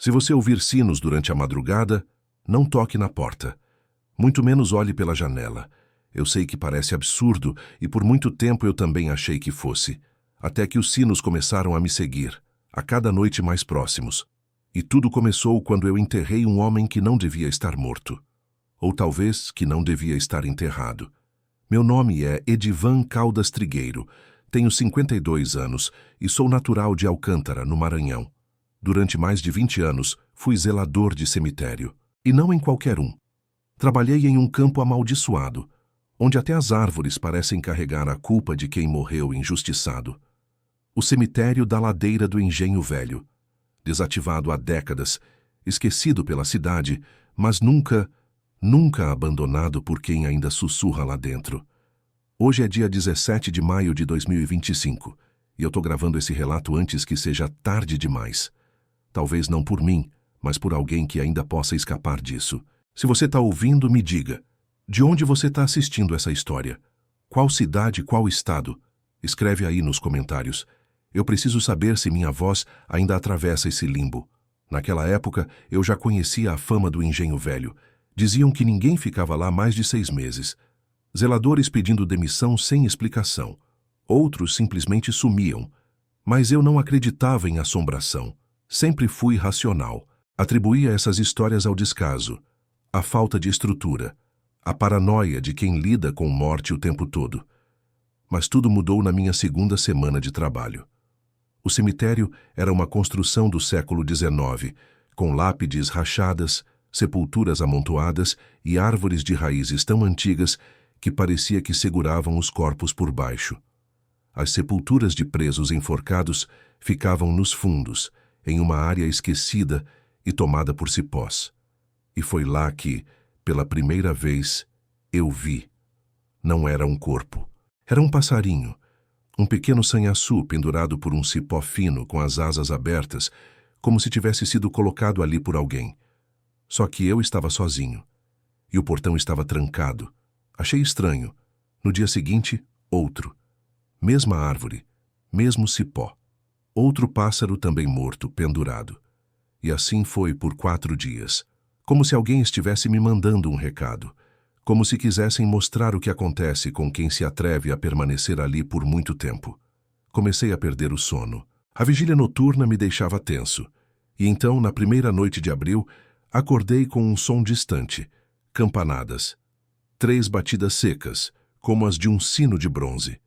Se você ouvir sinos durante a madrugada, não toque na porta. Muito menos olhe pela janela. Eu sei que parece absurdo e por muito tempo eu também achei que fosse. Até que os sinos começaram a me seguir, a cada noite mais próximos. E tudo começou quando eu enterrei um homem que não devia estar morto. Ou talvez que não devia estar enterrado. Meu nome é Edivan Caldas Trigueiro, tenho 52 anos e sou natural de Alcântara, no Maranhão. Durante mais de 20 anos, fui zelador de cemitério. E não em qualquer um. Trabalhei em um campo amaldiçoado, onde até as árvores parecem carregar a culpa de quem morreu injustiçado. O cemitério da Ladeira do Engenho Velho. Desativado há décadas, esquecido pela cidade, mas nunca abandonado por quem ainda sussurra lá dentro. Hoje é dia 17 de maio de 2025, e eu tô gravando esse relato antes que seja tarde demais. Talvez não por mim, mas por alguém que ainda possa escapar disso. Se você tá ouvindo, me diga. De onde você tá assistindo essa história? Qual cidade, qual estado? Escreve aí nos comentários. Eu preciso saber se minha voz ainda atravessa esse limbo. Naquela época, eu já conhecia a fama do Engenho Velho. Diziam que ninguém ficava lá mais de 6 meses. Zeladores pedindo demissão sem explicação. Outros simplesmente sumiam. Mas eu não acreditava em assombração. Sempre fui racional. Atribuía essas histórias ao descaso, à falta de estrutura, à paranoia de quem lida com morte o tempo todo. Mas tudo mudou na minha segunda semana de trabalho. O cemitério era uma construção do século XIX, com lápides rachadas, sepulturas amontoadas e árvores de raízes tão antigas que parecia que seguravam os corpos por baixo. As sepulturas de presos enforcados ficavam nos fundos, em uma área esquecida e tomada por cipós. E foi lá que, pela primeira vez, eu vi. Não era um corpo. Era um passarinho. Um pequeno sanhaçu pendurado por um cipó fino com as asas abertas, como se tivesse sido colocado ali por alguém. Só que eu estava sozinho. E o portão estava trancado. Achei estranho. No dia seguinte, outro. Mesma árvore. Mesmo cipó. Outro pássaro também morto, pendurado. E assim foi por 4 dias. Como se alguém estivesse me mandando um recado. Como se quisessem mostrar o que acontece com quem se atreve a permanecer ali por muito tempo. Comecei a perder o sono. A vigília noturna me deixava tenso. E então, na primeira noite de abril, acordei com um som distante. Campanadas. 3 batidas secas, como as de um sino de bronze.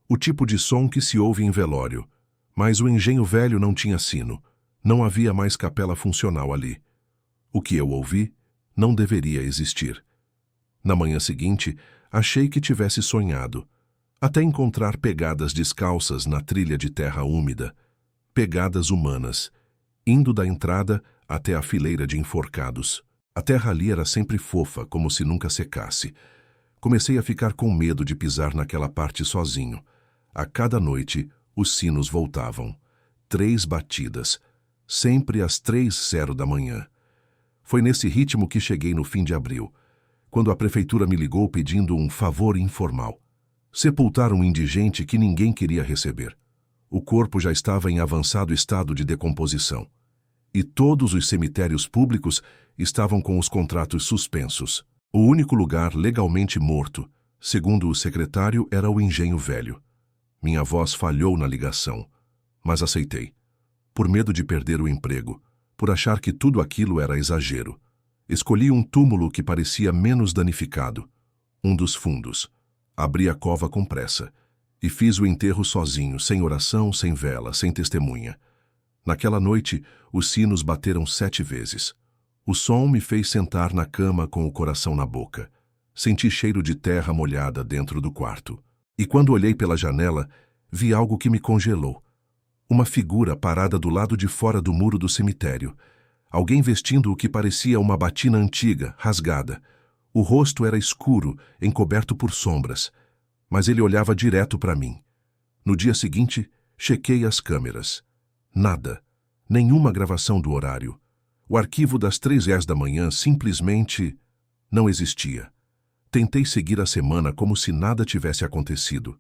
O tipo de som que se ouve em velório. Mas o Engenho Velho não tinha sino. Não havia mais capela funcional ali. O que eu ouvi não deveria existir. Na manhã seguinte, achei que tivesse sonhado, até encontrar pegadas descalças na trilha de terra úmida, pegadas humanas, indo da entrada até a fileira de enforcados. A terra ali era sempre fofa, como se nunca secasse. Comecei a ficar com medo de pisar naquela parte sozinho. A cada noite, os sinos voltavam. 3 batidas, sempre às 3h da manhã. Foi nesse ritmo que cheguei no fim de abril, quando a prefeitura me ligou pedindo um favor informal. Sepultar um indigente que ninguém queria receber. O corpo já estava em avançado estado de decomposição. E todos os cemitérios públicos estavam com os contratos suspensos. O único lugar legalmente morto, segundo o secretário, era o Engenho Velho. Minha voz falhou na ligação, mas aceitei. Por medo de perder o emprego, por achar que tudo aquilo era exagero. Escolhi um túmulo que parecia menos danificado, um dos fundos. Abri a cova com pressa e fiz o enterro sozinho, sem oração, sem vela, sem testemunha. Naquela noite, os sinos bateram 7 vezes. O som me fez sentar na cama com o coração na boca. Senti cheiro de terra molhada dentro do quarto. E quando olhei pela janela, vi algo que me congelou. Uma figura parada do lado de fora do muro do cemitério. Alguém vestindo o que parecia uma batina antiga, rasgada. O rosto era escuro, encoberto por sombras. Mas ele olhava direto para mim. No dia seguinte, chequei as câmeras. Nada. Nenhuma gravação do horário. O arquivo das 3h da manhã simplesmente não existia. Tentei seguir a semana como se nada tivesse acontecido.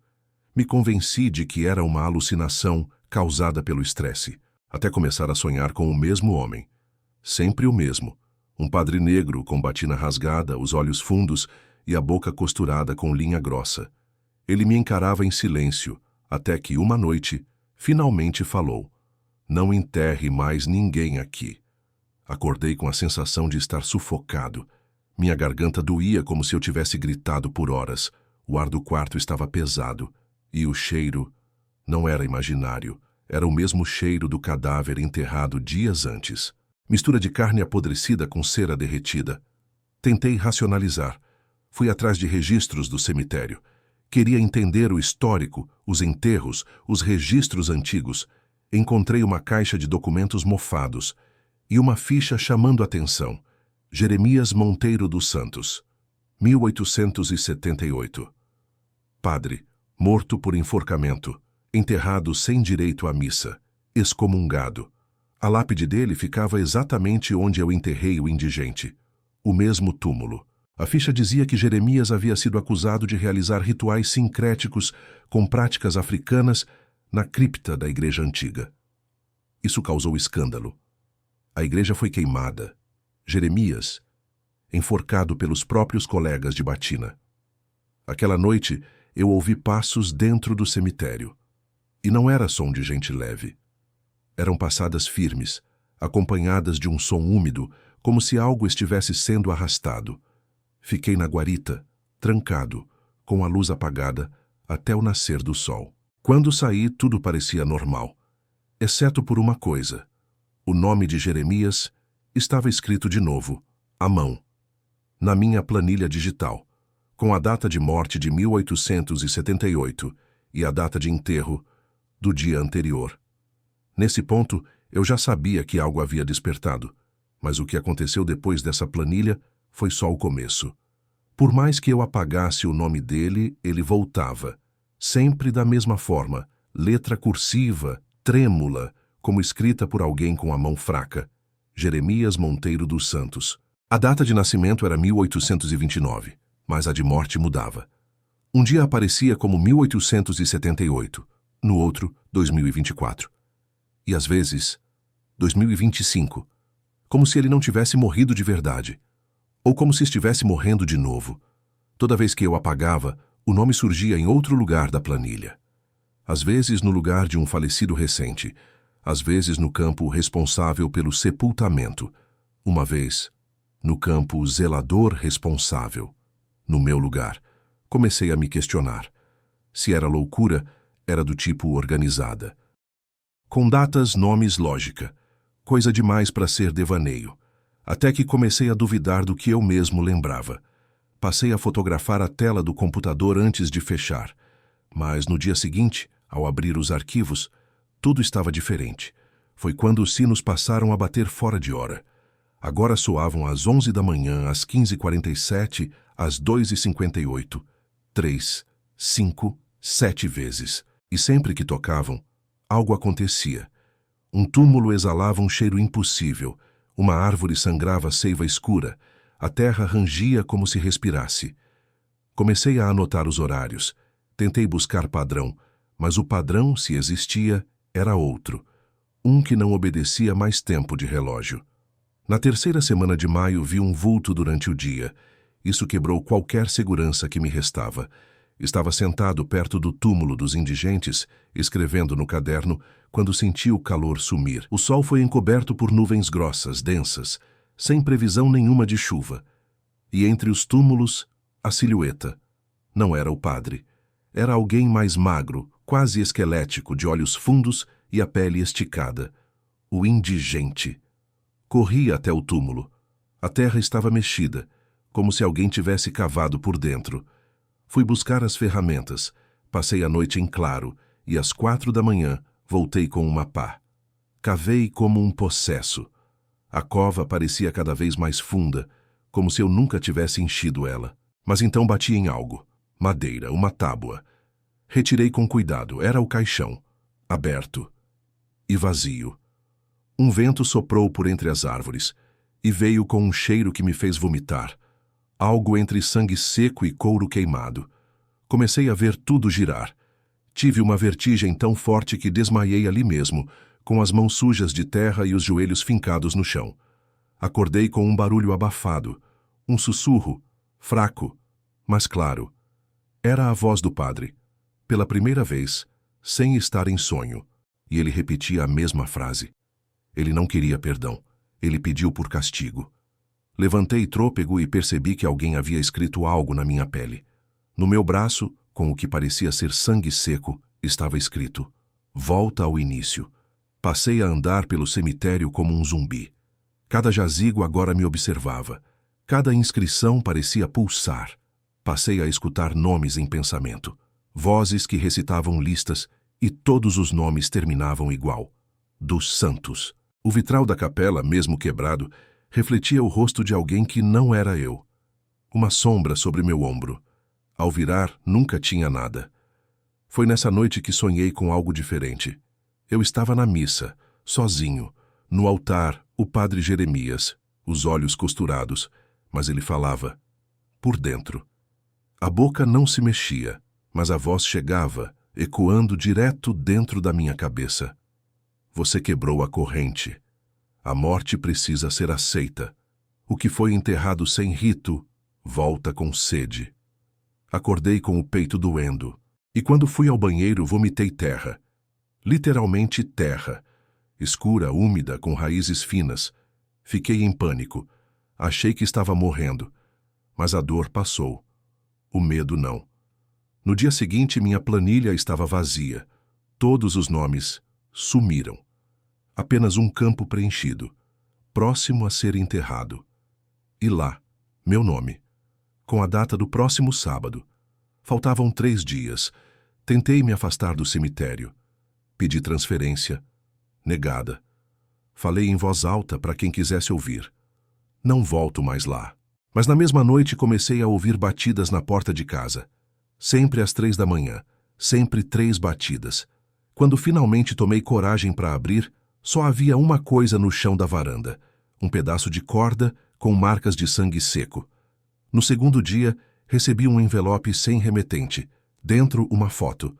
Me convenci de que era uma alucinação causada pelo estresse, até começar a sonhar com o mesmo homem. Sempre o mesmo. Um padre negro com batina rasgada, os olhos fundos e a boca costurada com linha grossa. Ele me encarava em silêncio, até que uma noite, finalmente falou: "Não enterre mais ninguém aqui." Acordei com a sensação de estar sufocado. Minha garganta doía como se eu tivesse gritado por horas. O ar do quarto estava pesado. E o cheiro não era imaginário. Era o mesmo cheiro do cadáver enterrado dias antes. Mistura de carne apodrecida com cera derretida. Tentei racionalizar. Fui atrás de registros do cemitério. Queria entender o histórico, os enterros, os registros antigos. Encontrei uma caixa de documentos mofados e uma ficha chamando atenção. Jeremias Monteiro dos Santos, 1878. Padre, morto por enforcamento, enterrado sem direito à missa, excomungado. A lápide dele ficava exatamente onde eu enterrei o indigente, o mesmo túmulo. A ficha dizia que Jeremias havia sido acusado de realizar rituais sincréticos com práticas africanas na cripta da igreja antiga. Isso causou escândalo. A igreja foi queimada. Jeremias, enforcado pelos próprios colegas de batina. Aquela noite, eu ouvi passos dentro do cemitério. E não era som de gente leve. Eram passadas firmes, acompanhadas de um som úmido, como se algo estivesse sendo arrastado. Fiquei na guarita, trancado, com a luz apagada, até o nascer do sol. Quando saí, tudo parecia normal, exceto por uma coisa. O nome de Jeremias estava escrito de novo, à mão, na minha planilha digital, com a data de morte de 1878 e a data de enterro do dia anterior. Nesse ponto, eu já sabia que algo havia despertado, mas o que aconteceu depois dessa planilha foi só o começo. Por mais que eu apagasse o nome dele, ele voltava, sempre da mesma forma, letra cursiva, trêmula, como escrita por alguém com a mão fraca. Jeremias Monteiro dos Santos. A data de nascimento era 1829, mas a de morte mudava. Um dia aparecia como 1878, no outro, 2024. E às vezes, 2025, como se ele não tivesse morrido de verdade, ou como se estivesse morrendo de novo. Toda vez que eu apagava, o nome surgia em outro lugar da planilha. Às vezes no lugar de um falecido recente, às vezes no campo responsável pelo sepultamento, uma vez no campo zelador responsável. No meu lugar, comecei a me questionar. Se era loucura, era do tipo organizada. Com datas, nomes, lógica. Coisa demais para ser devaneio. Até que comecei a duvidar do que eu mesmo lembrava. Passei a fotografar a tela do computador antes de fechar. Mas no dia seguinte, ao abrir os arquivos, tudo estava diferente. Foi quando os sinos passaram a bater fora de hora. Agora soavam às 11 da manhã, às 15h47, às 2h58. 3, 5, 7 vezes. E sempre que tocavam, algo acontecia. Um túmulo exalava um cheiro impossível. Uma árvore sangrava seiva escura. A terra rangia como se respirasse. Comecei a anotar os horários. Tentei buscar padrão, mas o padrão, se existia, era outro. Um que não obedecia mais tempo de relógio. Na terceira semana de maio vi um vulto durante o dia. Isso quebrou qualquer segurança que me restava. Estava sentado perto do túmulo dos indigentes, escrevendo no caderno, quando senti o calor sumir. O sol foi encoberto por nuvens grossas, densas, sem previsão nenhuma de chuva. E entre os túmulos, a silhueta. Não era o padre. Era alguém mais magro, quase esquelético, de olhos fundos e a pele esticada. O indigente. Corri até o túmulo. A terra estava mexida, como se alguém tivesse cavado por dentro. Fui buscar as ferramentas. Passei a noite em claro e às 4 da manhã voltei com uma pá. Cavei como um possesso. A cova parecia cada vez mais funda, como se eu nunca tivesse enchido ela. Mas então bati em algo. Madeira, uma tábua. Retirei com cuidado. Era o caixão. Aberto. E vazio. Um vento soprou por entre as árvores e veio com um cheiro que me fez vomitar. Algo entre sangue seco e couro queimado. Comecei a ver tudo girar. Tive uma vertigem tão forte que desmaiei ali mesmo, com as mãos sujas de terra e os joelhos fincados no chão. Acordei com um barulho abafado, um sussurro, fraco, mas claro. Era a voz do padre, pela primeira vez, sem estar em sonho, e ele repetia a mesma frase. Ele não queria perdão, ele pediu por castigo. Levantei trôpego e percebi que alguém havia escrito algo na minha pele. No meu braço, com o que parecia ser sangue seco, estava escrito: Volta ao início. Passei a andar pelo cemitério como um zumbi. Cada jazigo agora me observava. Cada inscrição parecia pulsar. Passei a escutar nomes em pensamento. Vozes que recitavam listas e todos os nomes terminavam igual. Dos santos. O vitral da capela, mesmo quebrado, refletia o rosto de alguém que não era eu. Uma sombra sobre meu ombro. Ao virar, nunca tinha nada. Foi nessa noite que sonhei com algo diferente. Eu estava na missa, sozinho. No altar, o padre Jeremias, os olhos costurados, mas ele falava, por dentro. A boca não se mexia, mas a voz chegava, ecoando direto dentro da minha cabeça. Você quebrou a corrente. A morte precisa ser aceita. O que foi enterrado sem rito, volta com sede. Acordei com o peito doendo, e quando fui ao banheiro vomitei terra. Literalmente terra. Escura, úmida, com raízes finas. Fiquei em pânico. Achei que estava morrendo. Mas a dor passou. O medo não. No dia seguinte, minha planilha estava vazia. Todos os nomes sumiram. Apenas um campo preenchido, próximo a ser enterrado. E lá, meu nome, com a data do próximo sábado. Faltavam 3 dias. Tentei me afastar do cemitério. Pedi transferência. Negada. Falei em voz alta para quem quisesse ouvir. Não volto mais lá. Mas na mesma noite comecei a ouvir batidas na porta de casa. Sempre às 3 da manhã. Sempre 3 batidas. Quando finalmente tomei coragem para abrir, só havia uma coisa no chão da varanda. Um pedaço de corda com marcas de sangue seco. No segundo dia, recebi um envelope sem remetente. Dentro, uma foto.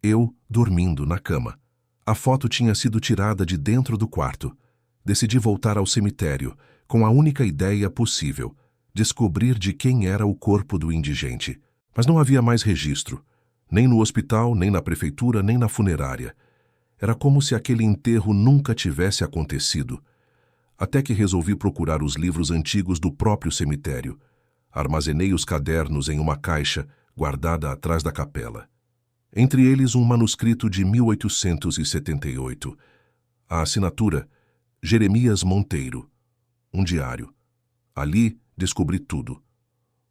Eu dormindo na cama. A foto tinha sido tirada de dentro do quarto. Decidi voltar ao cemitério, com a única ideia possível, descobrir de quem era o corpo do indigente. Mas não havia mais registro, nem no hospital, nem na prefeitura, nem na funerária. Era como se aquele enterro nunca tivesse acontecido. Até que resolvi procurar os livros antigos do próprio cemitério. Armazenei os cadernos em uma caixa, guardada atrás da capela. Entre eles um manuscrito de 1878. A assinatura, Jeremias Monteiro. Um diário. Ali descobri tudo.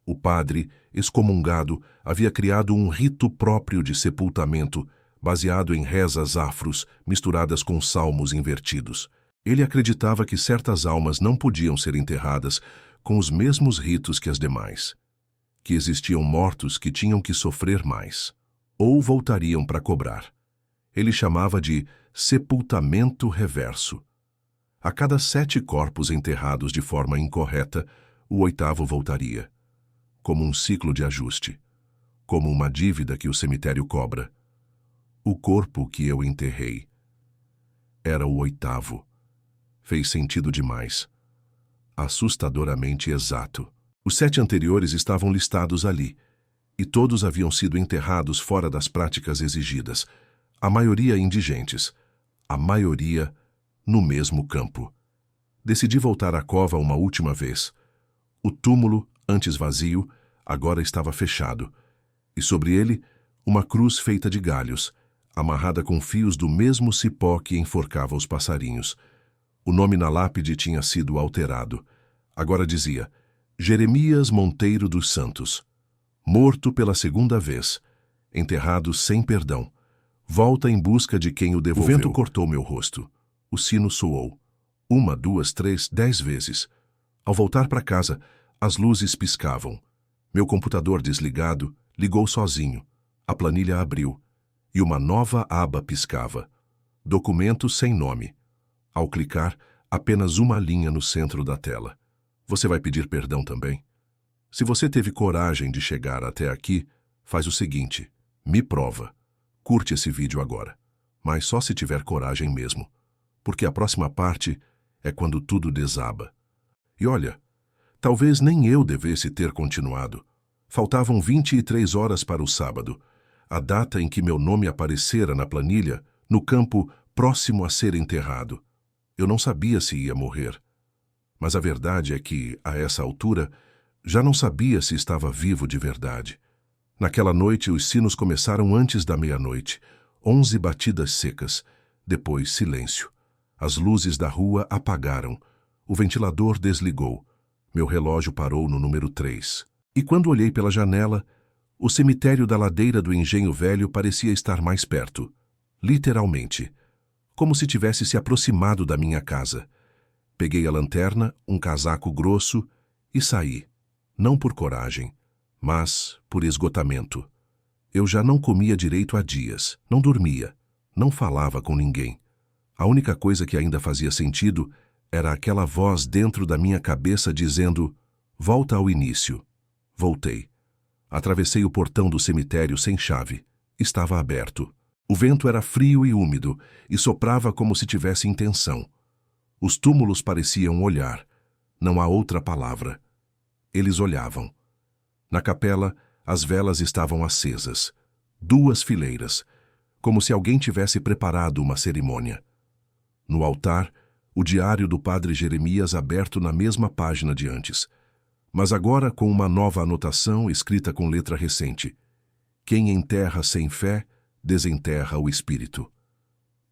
O padre, excomungado, havia criado um rito próprio de sepultamento, baseado em rezas afros, misturadas com salmos invertidos. Ele acreditava que certas almas não podiam ser enterradas com os mesmos ritos que as demais. Que existiam mortos que tinham que sofrer mais. Ou voltariam para cobrar. Ele chamava de sepultamento reverso. A cada 7 corpos enterrados de forma incorreta, o 8º voltaria. Como um ciclo de ajuste. Como uma dívida que o cemitério cobra. O corpo que eu enterrei era o 8º. Fez sentido demais. Assustadoramente exato. Os 7 anteriores estavam listados ali, e todos haviam sido enterrados fora das práticas exigidas, a maioria indigentes, a maioria no mesmo campo. Decidi voltar à cova uma última vez. O túmulo, antes vazio, agora estava fechado, e sobre ele, uma cruz feita de galhos, amarrada com fios do mesmo cipó que enforcava os passarinhos. O nome na lápide tinha sido alterado. Agora dizia, Jeremias Monteiro dos Santos. Morto pela 2ª vez, enterrado sem perdão, volta em busca de quem o devolveu. O vento cortou meu rosto. O sino soou. 1, 2, 3, 10 vezes. Ao voltar para casa, as luzes piscavam. Meu computador desligado ligou sozinho. A planilha abriu. E uma nova aba piscava. Documento sem nome. Ao clicar, apenas uma linha no centro da tela. Você vai pedir perdão também? Se você teve coragem de chegar até aqui, faz o seguinte, me prova. Curte esse vídeo agora, mas só se tiver coragem mesmo, porque a próxima parte é quando tudo desaba. E olha, talvez nem eu devesse ter continuado. Faltavam 23 horas para o sábado, a data em que meu nome aparecera na planilha, no campo próximo a ser enterrado. Eu não sabia se ia morrer. Mas a verdade é que, a essa altura, já não sabia se estava vivo de verdade. Naquela noite, os sinos começaram antes da meia-noite. 11 batidas secas. Depois, silêncio. As luzes da rua apagaram. O ventilador desligou. Meu relógio parou no número 3. E quando olhei pela janela, o cemitério da ladeira do Engenho Velho parecia estar mais perto. Literalmente. Como se tivesse se aproximado da minha casa. Peguei a lanterna, um casaco grosso e saí. Não por coragem, mas por esgotamento. Eu já não comia direito há dias, não dormia, não falava com ninguém. A única coisa que ainda fazia sentido era aquela voz dentro da minha cabeça dizendo: volta ao início. Voltei. Atravessei o portão do cemitério sem chave. Estava aberto. O vento era frio e úmido e soprava como se tivesse intenção. Os túmulos pareciam olhar. Não há outra palavra. Eles olhavam. Na capela, as velas estavam acesas. 2 fileiras, como se alguém tivesse preparado uma cerimônia. No altar, o diário do padre Jeremias aberto na mesma página de antes, mas agora com uma nova anotação escrita com letra recente. Quem enterra sem fé, desenterra o espírito.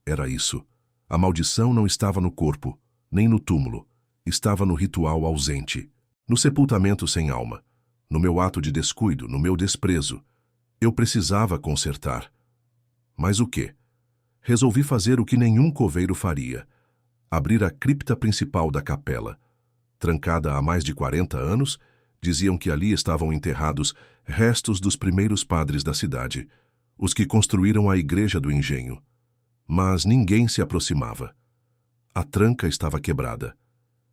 Era isso. A maldição não estava no corpo, nem no túmulo. Estava no ritual ausente, no sepultamento sem alma, no meu ato de descuido, no meu desprezo. Eu precisava consertar. Mas o quê? Resolvi fazer o que nenhum coveiro faria. Abrir a cripta principal da capela. Trancada há mais de 40 anos, diziam que ali estavam enterrados restos dos primeiros padres da cidade, os que construíram a igreja do Engenho. Mas ninguém se aproximava. A tranca estava quebrada.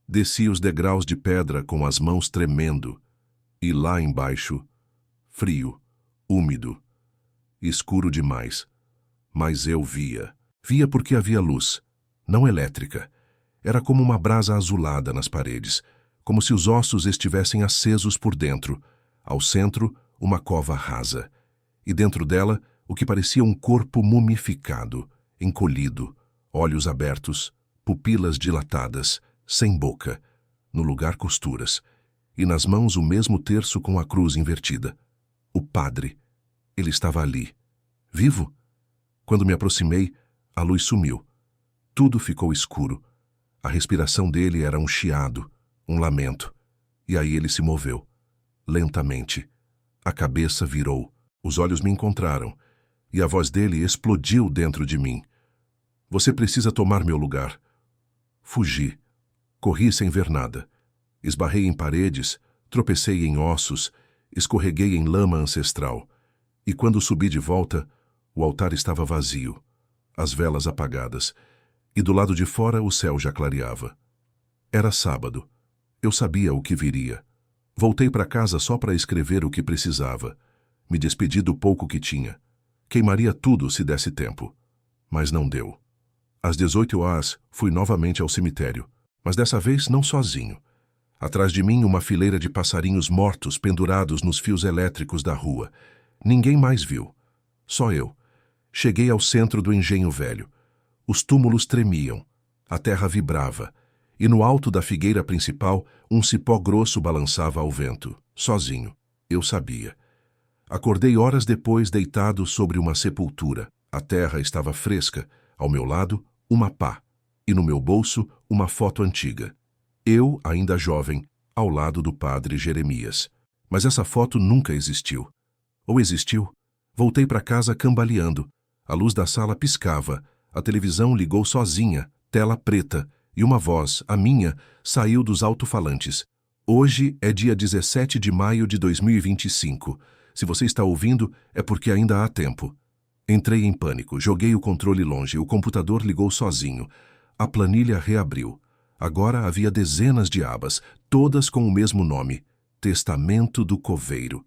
Desci os degraus de pedra com as mãos tremendo. E lá embaixo, frio, úmido, escuro demais. Mas eu via. Via porque havia luz, não elétrica. Era como uma brasa azulada nas paredes, como se os ossos estivessem acesos por dentro. Ao centro, uma cova rasa. E dentro dela, o que parecia um corpo mumificado, encolhido, olhos abertos, pupilas dilatadas, sem boca, no lugar costuras, e nas mãos o mesmo terço com a cruz invertida. O padre. Ele estava ali. Vivo? Quando me aproximei, a luz sumiu. Tudo ficou escuro. A respiração dele era um chiado, um lamento. E aí ele se moveu. Lentamente. A cabeça virou. Os olhos me encontraram. E a voz dele explodiu dentro de mim. Você precisa tomar meu lugar. Fugi. Corri sem ver nada. Esbarrei em paredes, tropecei em ossos, escorreguei em lama ancestral. E quando subi de volta, o altar estava vazio, as velas apagadas, e do lado de fora o céu já clareava. Era sábado. Eu sabia o que viria. Voltei para casa só para escrever o que precisava. Me despedi do pouco que tinha. Queimaria tudo se desse tempo. Mas não deu. Às 18 horas, fui novamente ao cemitério, mas dessa vez não sozinho. Atrás de mim, uma fileira de passarinhos mortos pendurados nos fios elétricos da rua. Ninguém mais viu. Só eu. Cheguei ao centro do Engenho Velho. Os túmulos tremiam. A terra vibrava. E no alto da figueira principal, um cipó grosso balançava ao vento. Sozinho. Eu sabia. Acordei horas depois deitado sobre uma sepultura. A terra estava fresca. Ao meu lado, uma pá. E no meu bolso, uma foto antiga. Eu, ainda jovem, ao lado do padre Jeremias. Mas essa foto nunca existiu. Ou existiu? Voltei para casa cambaleando. A luz da sala piscava. A televisão ligou sozinha, tela preta, e uma voz, a minha, saiu dos alto-falantes. Hoje é dia 17 de maio de 2025. Se você está ouvindo, é porque ainda há tempo. Entrei em pânico, joguei o controle longe, o computador ligou sozinho. A planilha reabriu. Agora havia dezenas de abas, todas com o mesmo nome: Testamento do Coveiro.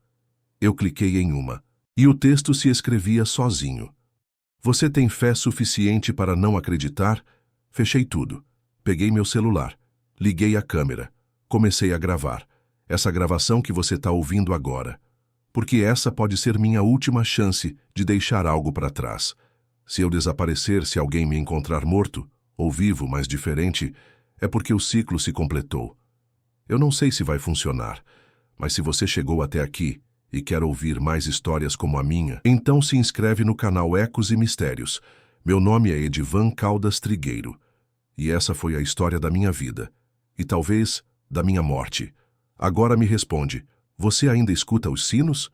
Eu cliquei em uma, e o texto se escrevia sozinho. Você tem fé suficiente para não acreditar? Fechei tudo. Peguei meu celular. Liguei a câmera. comecei a gravar. Essa gravação que você está ouvindo agora. Porque essa pode ser minha última chance de deixar algo para trás. Se eu desaparecer, se alguém me encontrar morto, ou vivo, mas diferente, é porque o ciclo se completou. Eu não sei se vai funcionar, mas se você chegou até aqui e quer ouvir mais histórias como a minha, então se inscreve no canal Ecos e Mistérios. Meu nome é Edivan Caldas Trigueiro. E essa foi a história da minha vida. E talvez da minha morte. Agora me responde, você ainda escuta os sinos?